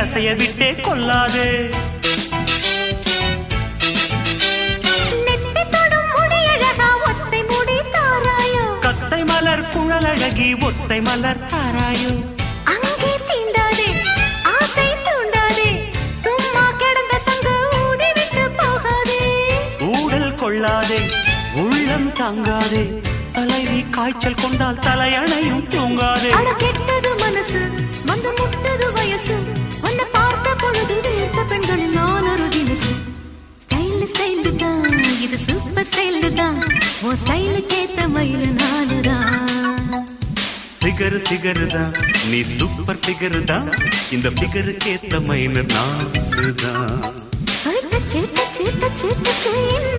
அசைய விட்டே கொள்ளாதே. கத்தை மலர் குழலழகி ஒத்தை மலர் தாராயோ. அங்கே தீண்டாதே ஆசை தூண்டாதே சும்மா கிடந்த சங்கு ஊதி விட்டு போகாதே. ஊடல் கொள்ளாதே உள்ளம் தாங்காதே தலைவி காய்ச்சல் கொண்டால் தலையணையும் தூங்காதே. கெட்டது மனசு வந்து முட்டது வயசு உன்னை பார்த்த பொழுது வீழ்த்த பெண்களில் நான் ஒரு தினசு. ஸ்டைல் ஸ்டைல் தான் இது சூப்பர் ஸ்டைல் தான் உன் ஸ்டைலுக்கு ஏத்த மயில் நானுதான். ஃபிகர் ஃபிகர் தான் நீ சூப்பர் ஃபிகர் தான் இந்த ஃபிகருக்கு ஏத்த மயில் நானுதான்.